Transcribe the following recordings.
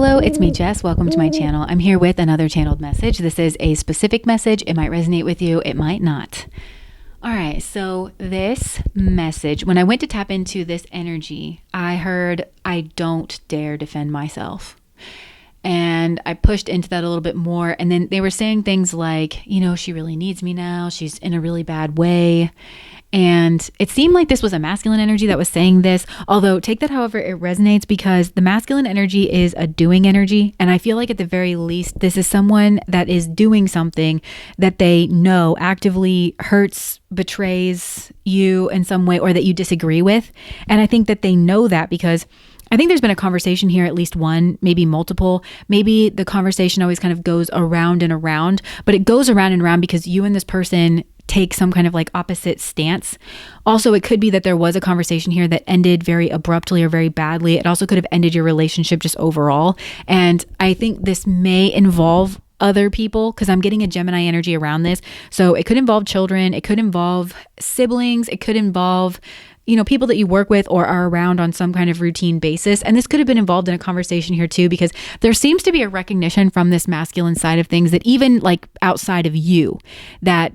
Hello, it's me, Jess. Welcome to my channel. I'm here with another channeled message. This is a specific message. It might resonate with you. It might not. All right. So this message, when I went to tap into this energy, I heard, I don't dare defend myself. And I pushed into that a little bit more. And then they were saying things like, she really needs me now. She's in a really bad way. And it seemed like this was a masculine energy that was saying this, although take that however it resonates, because the masculine energy is a doing energy. And I feel like at the very least, this is someone that is doing something that they know actively hurts, betrays you in some way, or that you disagree with. And I think that they know that because I think there's been a conversation here, at least one, maybe multiple. Maybe the conversation always kind of goes around and around, but it goes around and around because you and this person take some kind of like opposite stance. Also, it could be that there was a conversation here that ended very abruptly or very badly. It also could have ended your relationship just overall. And I think this may involve other people because I'm getting a Gemini energy around this. So it could involve children. It could involve siblings. It could involve people that you work with or are around on some kind of routine basis. And this could have been involved in a conversation here too, because there seems to be a recognition from this masculine side of things that even like outside of you, that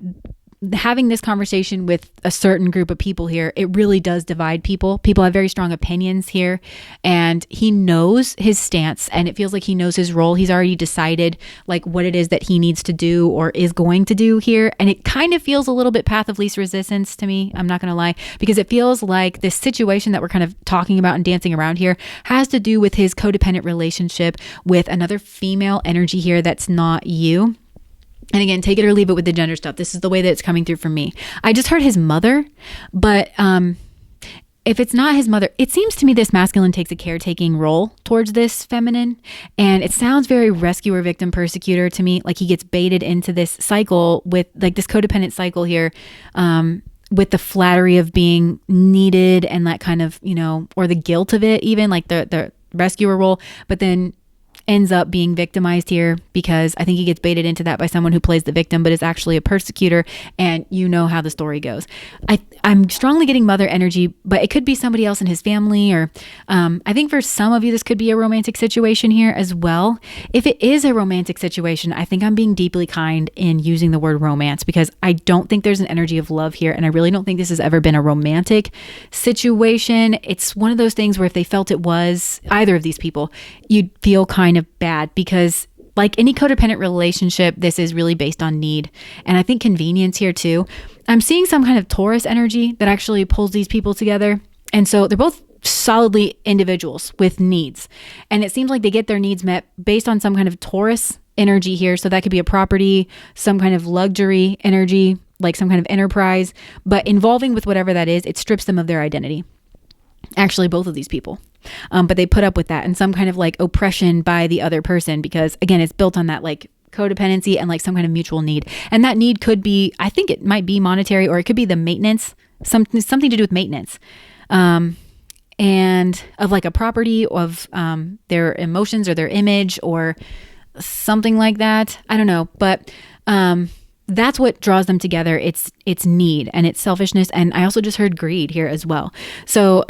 having this conversation with a certain group of people here, it really does divide people. People have very strong opinions here, and he knows his stance, and it feels like he knows his role. He's already decided like what it is that he needs to do or is going to do here. And it kind of feels a little bit path of least resistance to me. I'm not going to lie, because it feels like this situation that we're kind of talking about and dancing around here has to do with his codependent relationship with another female energy here that's not you. And again, take it or leave it with the gender stuff. This is the way that it's coming through for me. I just heard his mother, but if it's not his mother, it seems to me this masculine takes a caretaking role towards this feminine. And it sounds very rescuer, victim, persecutor to me. Like he gets baited into this cycle with like this codependent cycle here, with the flattery of being needed and that kind of, or the guilt of it, even like the rescuer role, but then ends up being victimized here because I think he gets baited into that by someone who plays the victim but is actually a persecutor, and you know how the story goes. I'm strongly getting mother energy, but it could be somebody else in his family, or I think for some of you this could be a romantic situation here as well. If it is a romantic situation, I think I'm being deeply kind in using the word romance, because I don't think there's an energy of love here, and I really don't think this has ever been a romantic situation. It's one of those things where if they felt it was, either of these people, you'd feel kind of bad, because like any codependent relationship, this is really based on need. And I think convenience here too. I'm seeing some kind of Taurus energy that actually pulls these people together. And so they're both solidly individuals with needs. And it seems like they get their needs met based on some kind of Taurus energy here. So that could be a property, some kind of luxury energy, like some kind of enterprise, but involving with whatever that is, it strips them of their identity. Actually, both of these people. But they put up with that and some kind of like oppression by the other person, because again, it's built on that like codependency and like some kind of mutual need. And that need could be, I think it might be monetary, or it could be the maintenance, something to do with maintenance, and of like a property of their emotions or their image or something like that. I don't know, but that's what draws them together. It's need and it's selfishness. And I also just heard greed here as well. So,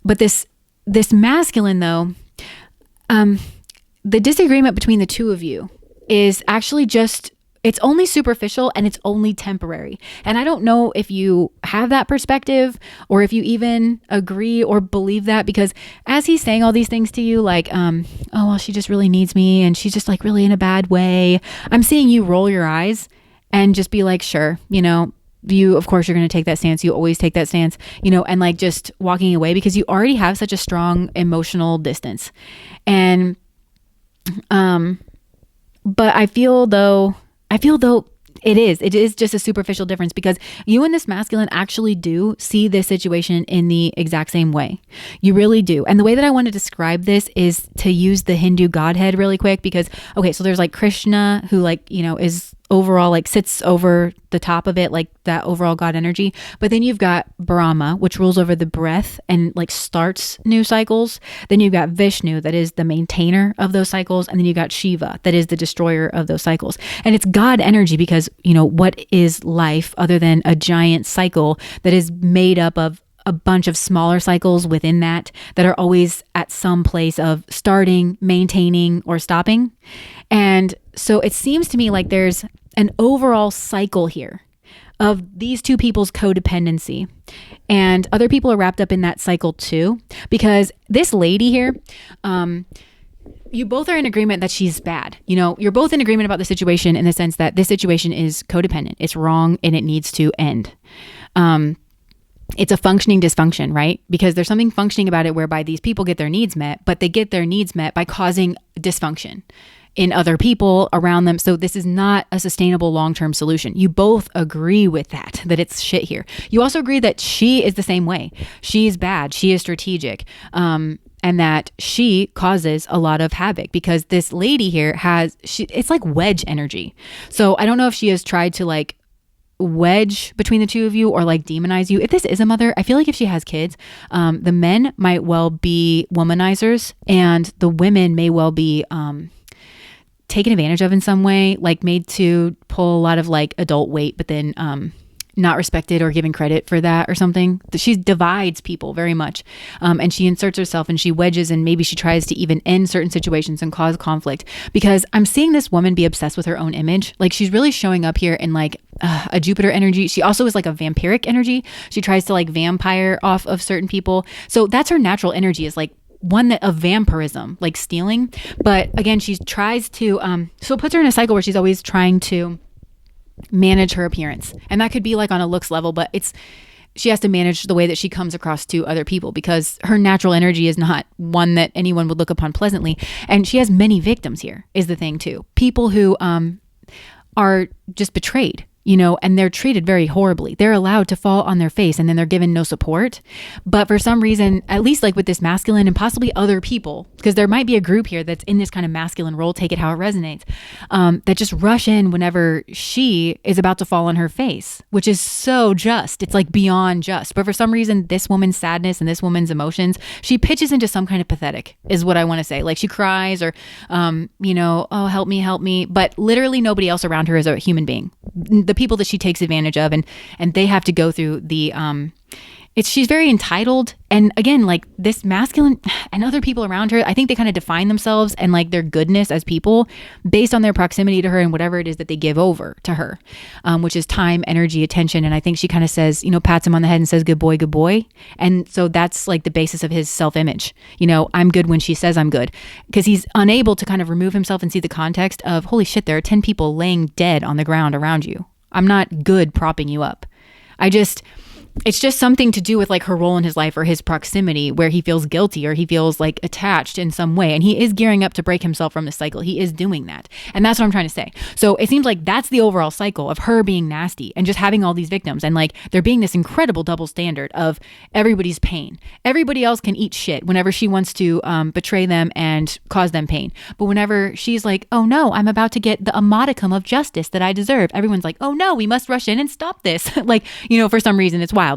but this masculine though, the disagreement between the two of you is actually just, it's only superficial and it's only temporary. And I don't know if you have that perspective or if you even agree or believe that, because as he's saying all these things to you, like, oh, well, she just really needs me and she's just like really in a bad way. I'm seeing you roll your eyes and just be like, sure, you, of course, you're going to take that stance. You always take that stance, and like just walking away because you already have such a strong emotional distance. And, but I feel though it is just a superficial difference, because you and this masculine actually do see this situation in the exact same way. You really do. And the way that I want to describe this is to use the Hindu godhead really quick, because, okay, so there's like Krishna who like, is overall like sits over the top of it, like that overall God energy. But then you've got Brahma, which rules over the breath and like starts new cycles. Then you've got Vishnu, that is the maintainer of those cycles. And then you've got Shiva, that is the destroyer of those cycles. And it's God energy because, what is life other than a giant cycle that is made up of a bunch of smaller cycles within that are always at some place of starting, maintaining, or stopping. And so it seems to me like there's an overall cycle here of these two people's codependency, and other people are wrapped up in that cycle too, because this lady here, you both are in agreement that she's bad. You're both in agreement about the situation in the sense that this situation is codependent. It's wrong and it needs to end. It's a functioning dysfunction, right? Because there's something functioning about it whereby these people get their needs met, but they get their needs met by causing dysfunction in other people around them. So this is not a sustainable long-term solution. You both agree with that it's shit here. You also agree that she is the same way. She's bad. She is strategic. And that she causes a lot of havoc because this lady here it's like wedge energy. So I don't know if she has tried to like wedge between the two of you or like demonize you. If this is a mother, I feel like if she has kids, the men might well be womanizers and the women may well be taken advantage of in some way, like made to pull a lot of like adult weight, but then not respected or given credit for that or something. She divides people very much. And she inserts herself and she wedges, and maybe she tries to even end certain situations and cause conflict, because I'm seeing this woman be obsessed with her own image. Like she's really showing up here in like a Jupiter energy. She also is like a vampiric energy. She tries to like vampire off of certain people. So that's her natural energy, is like one that of vampirism, like stealing. But again, she tries to, so it puts her in a cycle where she's always trying to manage her appearance. And that could be like on a looks level, but she has to manage the way that she comes across to other people because her natural energy is not one that anyone would look upon pleasantly. And she has many victims here is the thing too. People who are just betrayed, and they're treated very horribly. They're allowed to fall on their face and then they're given no support. But for some reason, at least like with this masculine and possibly other people, because there might be a group here that's in this kind of masculine role, take it how it resonates, that just rush in whenever she is about to fall on her face, which is so just. It's like beyond just. But for some reason, this woman's sadness and this woman's emotions, she pitches into some kind of pathetic is what I want to say. Like she cries or, oh, help me. But literally nobody else around her is a human being. The people that she takes advantage of, and they have to go through the she's very entitled. And again, like this masculine and other people around her, I think they kind of define themselves and like their goodness as people based on their proximity to her and whatever it is that they give over to her, which is time, energy, attention. And I think she kind of says, pats him on the head and says, good boy, good boy. And so that's like the basis of his self-image. I'm good when she says I'm good, because he's unable to kind of remove himself and see the context of, holy shit, there are 10 people laying dead on the ground around you. I'm not good propping you up. It's just something to do with like her role in his life or his proximity where he feels guilty or he feels like attached in some way. And he is gearing up to break himself from the cycle. He is doing that. And that's what I'm trying to say. So it seems like that's the overall cycle of her being nasty and just having all these victims. And like there being this incredible double standard of everybody's pain. Everybody else can eat shit whenever she wants to betray them and cause them pain. But whenever she's like, oh no, I'm about to get a modicum of justice that I deserve, everyone's like, oh no, we must rush in and stop this. Like, for some reason it's wild.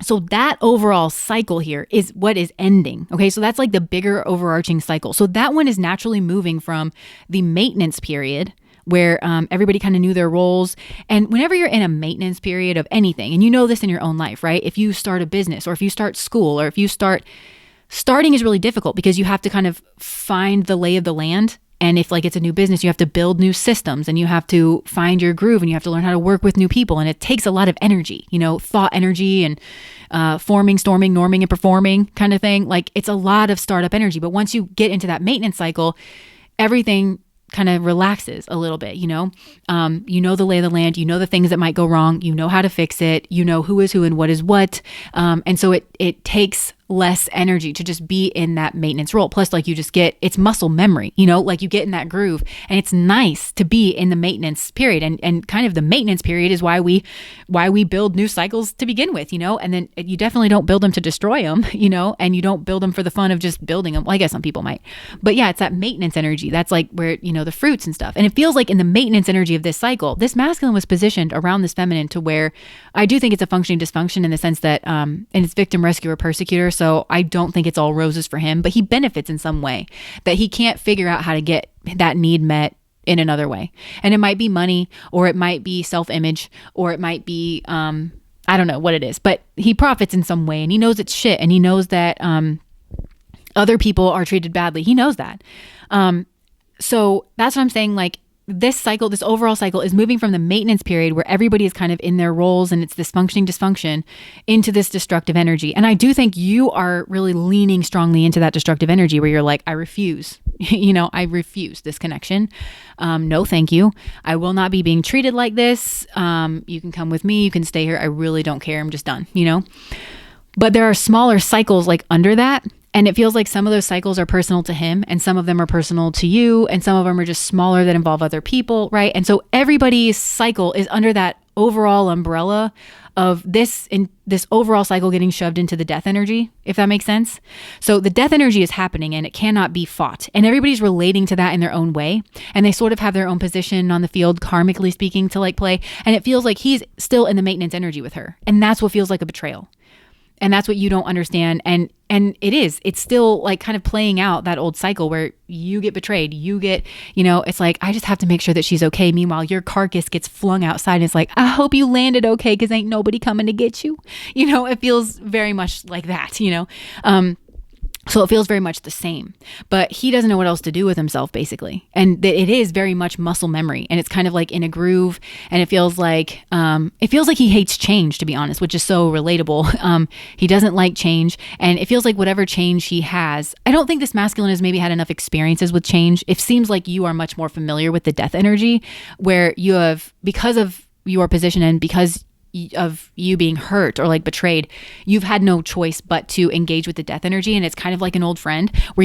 So that overall cycle here is what is ending. Okay. So that's like the bigger overarching cycle. So that one is naturally moving from the maintenance period where everybody kind of knew their roles. And whenever you're in a maintenance period of anything, and you know this in your own life, right? If you start a business or if you start school or if you starting is really difficult because you have to kind of find the lay of the land. And if like it's a new business, you have to build new systems and you have to find your groove and you have to learn how to work with new people. And it takes a lot of energy, thought energy and forming, storming, norming, and performing kind of thing. Like it's a lot of startup energy. But once you get into that maintenance cycle, everything kind of relaxes a little bit, the lay of the land, the things that might go wrong, how to fix it, who is who and what is what. And so it takes less energy to just be in that maintenance role. Plus, like you just get, it's muscle memory, like you get in that groove and it's nice to be in the maintenance period. And kind of the maintenance period is why we build new cycles to begin with, and then you definitely don't build them to destroy them, and you don't build them for the fun of just building them. Well, I guess some people might, but yeah, it's that maintenance energy. That's like where, the fruits and stuff. And it feels like in the maintenance energy of this cycle, this masculine was positioned around this feminine to where I do think it's a functioning dysfunction in the sense that, and it's victim, rescuer, persecutor. So I don't think it's all roses for him, but he benefits in some way that he can't figure out how to get that need met in another way. And it might be money, or it might be self-image, or it might be I don't know what it is, but he profits in some way, and he knows it's shit, and he knows that other people are treated badly. He knows that. So that's what I'm saying. Like, this cycle, this overall cycle is moving from the maintenance period where everybody is kind of in their roles and it's this functioning dysfunction into this destructive energy. And I do think you are really leaning strongly into that destructive energy where you're like, I refuse, I refuse this connection. No, thank you. I will not be being treated like this. You can come with me. You can stay here. I really don't care. I'm just done, But there are smaller cycles like under that. And it feels like some of those cycles are personal to him and some of them are personal to you. And some of them are just smaller that involve other people, right? And so everybody's cycle is under that overall umbrella of this overall cycle getting shoved into the death energy, if that makes sense. So the death energy is happening and it cannot be fought. And everybody's relating to that in their own way. And they sort of have their own position on the field, karmically speaking, to like play. And it feels like he's still in the maintenance energy with her. And that's what feels like a betrayal. And that's what you don't understand. And it's still like kind of playing out that old cycle where you get betrayed, you get, it's like, I just have to make sure that she's okay. Meanwhile, your carcass gets flung outside and it's like, I hope you landed okay because ain't nobody coming to get you. It feels very much like that, So it feels very much the same, but he doesn't know what else to do with himself, basically. And it is very much muscle memory, and it's kind of like in a groove. And it feels like he hates change, to be honest, which is so relatable. He doesn't like change, and it feels like whatever change he has, I don't think this masculine has maybe had enough experiences with change. It seems like you are much more familiar with the death energy, where you have, because of your position and because of you being hurt or like betrayed, you've had no choice but to engage with the death energy. And it's kind of like an old friend where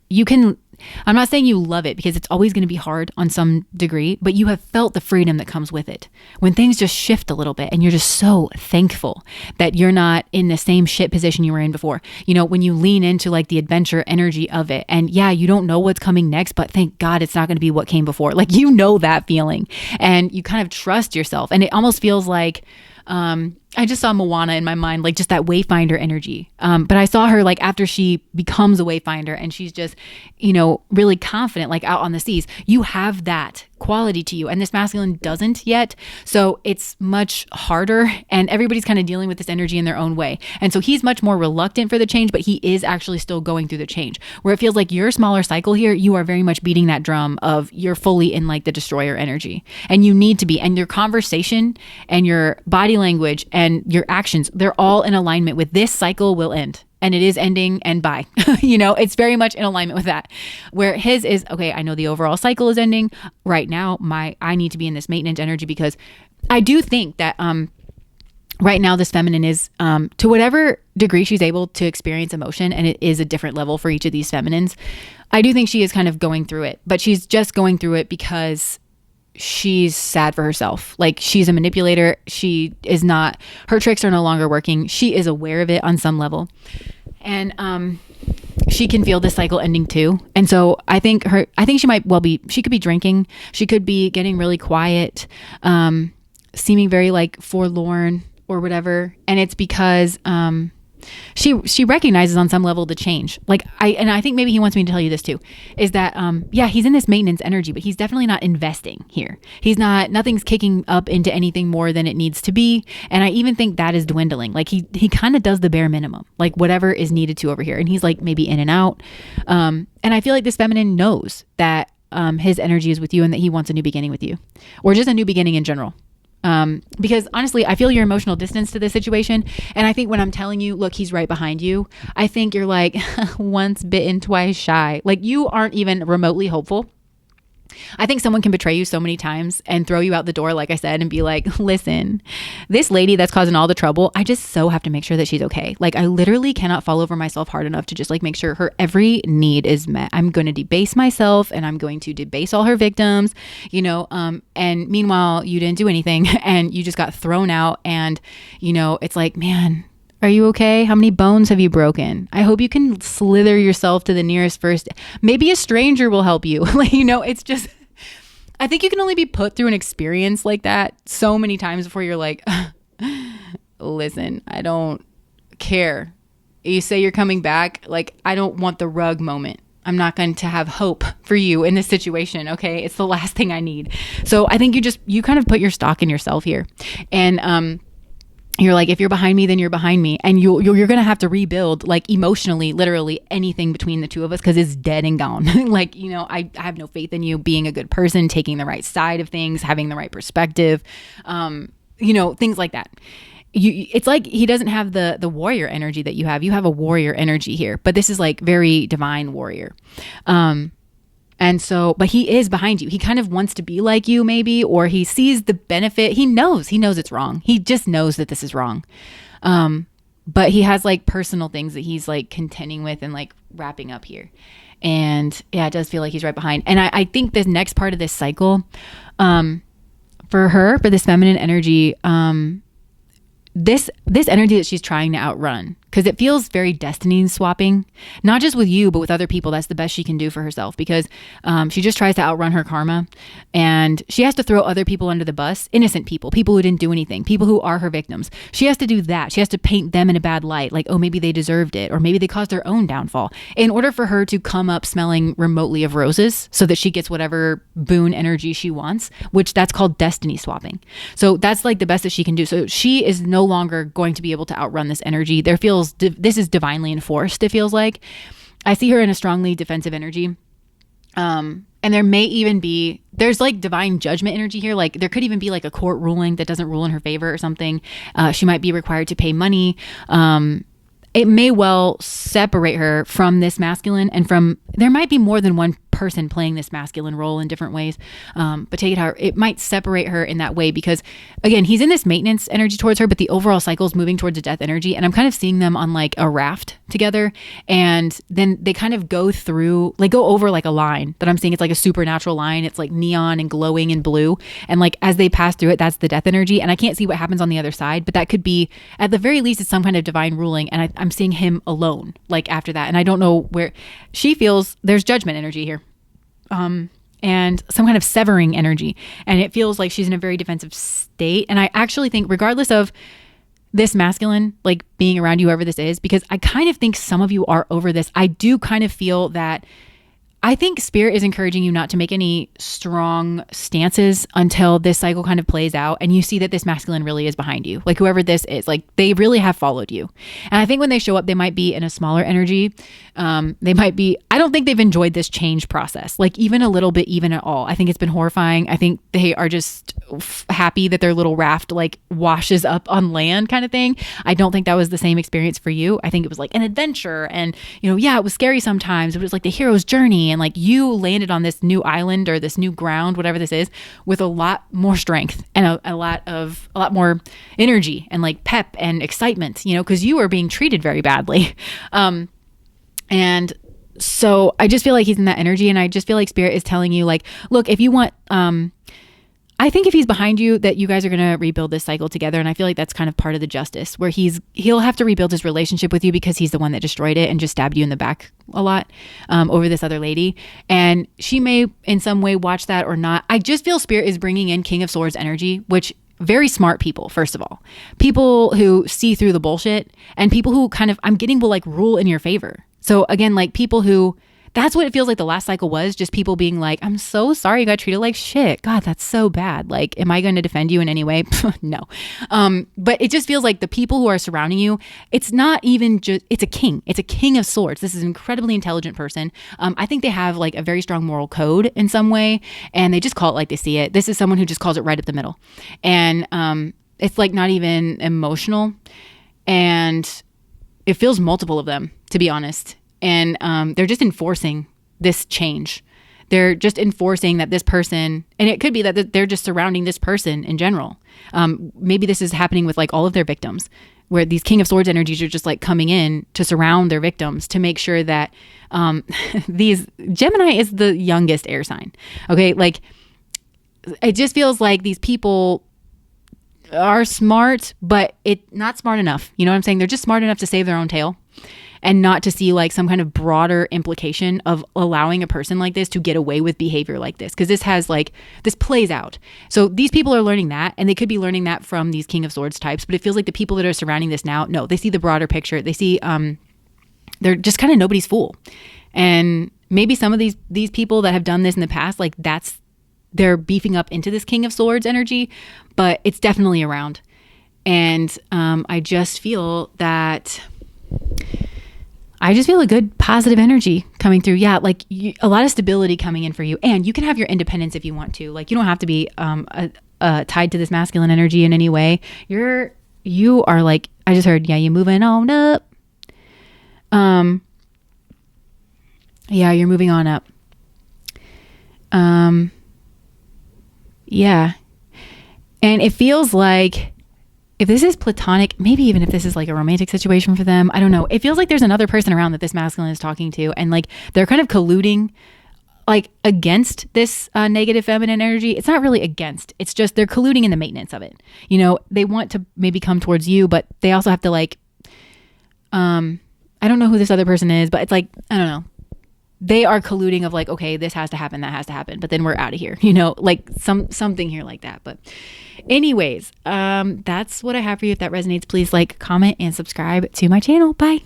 you can, I'm not saying you love it because it's always going to be hard on some degree, but you have felt the freedom that comes with it. When things just shift a little bit and you're just so thankful that you're not in the same shit position you were in before. When you lean into like the adventure energy of it, and yeah, you don't know what's coming next, but thank God it's not going to be what came before. Like, that feeling, and you kind of trust yourself. And it almost feels like, I just saw Moana in my mind, like just that wayfinder energy. But I saw her like after she becomes a wayfinder and she's just, really confident, like out on the seas. You have that quality to you, and this masculine doesn't yet. So it's much harder, and everybody's kind of dealing with this energy in their own way. And so he's much more reluctant for the change, but he is actually still going through the change, where it feels like your smaller cycle here, you are very much beating that drum of you're fully in like the destroyer energy, and you need to be, and your conversation and your body language and your actions, they're all in alignment with this cycle will end. And it is ending, and bye. It's very much in alignment with that. Where his is, okay, I know the overall cycle is ending. Right now, I need to be in this maintenance energy, because I do think that right now this feminine is, to whatever degree she's able to experience emotion, and it is a different level for each of these feminines, I do think she is kind of going through it. But she's just going through it because she's sad for herself. Like, she's a manipulator. She is not, her tricks are no longer working. She is aware of it on some level. And she can feel this cycle ending too. And so I think she might well be, she could be drinking. She could be getting really quiet, seeming very like forlorn or whatever. And it's because she recognizes on some level the change. Like, I think maybe he wants me to tell you this too, is that, he's in this maintenance energy, but he's definitely not investing here. Nothing's kicking up into anything more than it needs to be. And I even think that is dwindling. Like, he kind of does the bare minimum, like whatever is needed to over here. And he's like maybe in and out. And I feel like this feminine knows that, his energy is with you and that he wants a new beginning with you, or just a new beginning in general. Because honestly, I feel your emotional distance to this situation. And I think when I'm telling you, look, he's right behind you, I think you're like once bitten, twice shy. Like, you aren't even remotely hopeful. I think someone can betray you so many times and throw you out the door, like I said, and be like, listen, this lady that's causing all the trouble, I just so have to make sure that she's okay. Like, I literally cannot fall over myself hard enough to just like make sure her every need is met. I'm going to debase myself, and I'm going to debase all her victims, and meanwhile, you didn't do anything and you just got thrown out. And, it's like, man, are you okay? How many bones have you broken? I hope you can slither yourself to the nearest first. Maybe a stranger will help you. It's just, I think you can only be put through an experience like that so many times before you're like, listen, I don't care. You say you're coming back. Like, I don't want the rug moment. I'm not going to have hope for you in this situation. Okay. It's the last thing I need. So I think you kind of put your stock in yourself here. And, you're like, if you're behind me, then you're behind me. And you're going to have to rebuild, like, emotionally, literally anything between the two of us, because it's dead and gone. Like, I have no faith in you being a good person, taking the right side of things, having the right perspective, things like that. It's like he doesn't have the warrior energy that you have. You have a warrior energy here, but this is like very divine warrior. And so, but he is behind you. He kind of wants to be like you, maybe, or he sees the benefit. He knows it's wrong. He just knows that this is wrong. But he has like personal things that he's like contending with and like wrapping up here. And yeah, it does feel like he's right behind. And I think the next part of this cycle, for this feminine energy, this energy that she's trying to outrun, because it feels very destiny swapping, not just with you, but with other people. That's the best she can do for herself, because she just tries to outrun her karma, and she has to throw other people under the bus, innocent people who didn't do anything, people who are her victims. She has to do that. She has to paint them in a bad light, like, oh, maybe they deserved it, or maybe they caused their own downfall, in order for her to come up smelling remotely of roses, so that she gets whatever boon energy she wants, which that's called destiny swapping. So that's like the best that she can do. So she is no longer going to be able to outrun this energy. This is divinely enforced, it feels like. I see her in a strongly defensive energy. And there may even be, there's like divine judgment energy here. Like there could even be like a court ruling that doesn't rule in her favor or something. She might be required to pay money. It may well separate her from this masculine, and there might be more than one person playing this masculine role in different ways. But take it how it might separate her in that way, because again, he's in this maintenance energy towards her, but the overall cycle is moving towards a death energy. And I'm kind of seeing them on like a raft together. And then they kind of go over like a line that I'm seeing. It's like a supernatural line. It's like neon and glowing in blue. And like, as they pass through it, that's the death energy. And I can't see what happens on the other side, but that could be, at the very least, it's some kind of divine ruling. And I'm seeing him alone, like after that. And I don't know where she feels there's judgment energy here. And some kind of severing energy. And it feels like she's in a very defensive state. And I actually think, regardless of this masculine, like being around you, whoever this is, because I kind of think some of you are over this. I do kind of feel that I think Spirit is encouraging you not to make any strong stances until this cycle kind of plays out and you see that this masculine really is behind you. Like whoever this is, like they really have followed you. And I think when they show up, they might be in a smaller energy. I don't think they've enjoyed this change process, like even a little bit, even at all. I think it's been horrifying. I think they are just happy that their little raft like washes up on land kind of thing. I don't think that was the same experience for you. I think it was like an adventure, and it was scary sometimes. It was like the hero's journey. And like you landed on this new island or this new ground, whatever this is, with a lot more strength and a lot more energy and like pep and excitement, because you were being treated very badly. And so I just feel like he's in that energy, and I just feel like Spirit is telling you, like, look, if you want, I think if he's behind you, that you guys are going to rebuild this cycle together. And I feel like that's kind of part of the justice, where he'll have to rebuild his relationship with you because he's the one that destroyed it and just stabbed you in the back a lot over this other lady. And she may in some way watch that or not. I just feel Spirit is bringing in King of Swords energy, which very smart people, first of all, people who see through the bullshit, and people who kind of, I'm getting, will like rule in your favor. So again, like people who, that's what it feels like the last cycle was, just people being like, I'm so sorry you got treated like shit. God, that's so bad. Like, am I going to defend you in any way? No. But it just feels like the people who are surrounding you, it's not even just, it's a king. It's a king of swords. This is an incredibly intelligent person. I think they have like a very strong moral code in some way, and they just call it like they see it. This is someone who just calls it right up the middle. And it's like not even emotional. And it feels multiple of them, to be honest. And they're just enforcing this change. They're just enforcing that this person, and it could be that they're just surrounding this person in general. Maybe this is happening with like all of their victims, where these King of Swords energies are just like coming in to surround their victims to make sure that Gemini is the youngest air sign. Okay, like it just feels like these people are smart, but not smart enough. You know what I'm saying? They're just smart enough to save their own tail, and not to see like some kind of broader implication of allowing a person like this to get away with behavior like this. Because this plays out. So these people are learning that, and they could be learning that from these King of Swords types, but it feels like the people that are surrounding this now, no, they see the broader picture. They see, they're just kind of nobody's fool. And maybe some of these people that have done this in the past, like they're beefing up into this King of Swords energy, but it's definitely around. And I just feel a good positive energy coming through. Yeah, like a lot of stability coming in for you. And you can have your independence if you want to. Like you don't have to be tied to this masculine energy in any way. You are like, I just heard, yeah, you're moving on up. Yeah, you're moving on up. Yeah. And it feels like if this is platonic, maybe even if this is like a romantic situation for them, I don't know. It feels like there's another person around that this masculine is talking to, and like they're kind of colluding like against this negative feminine energy. It's not really against. It's just they're colluding in the maintenance of it. You know, they want to maybe come towards you, but they also have to like, I don't know who this other person is, but it's like, I don't know. They are colluding of like, okay, this has to happen, that has to happen, but then we're out of here, you know, like something here like that. But anyways, that's what I have for you. If that resonates, please like, comment, and subscribe to my channel. Bye.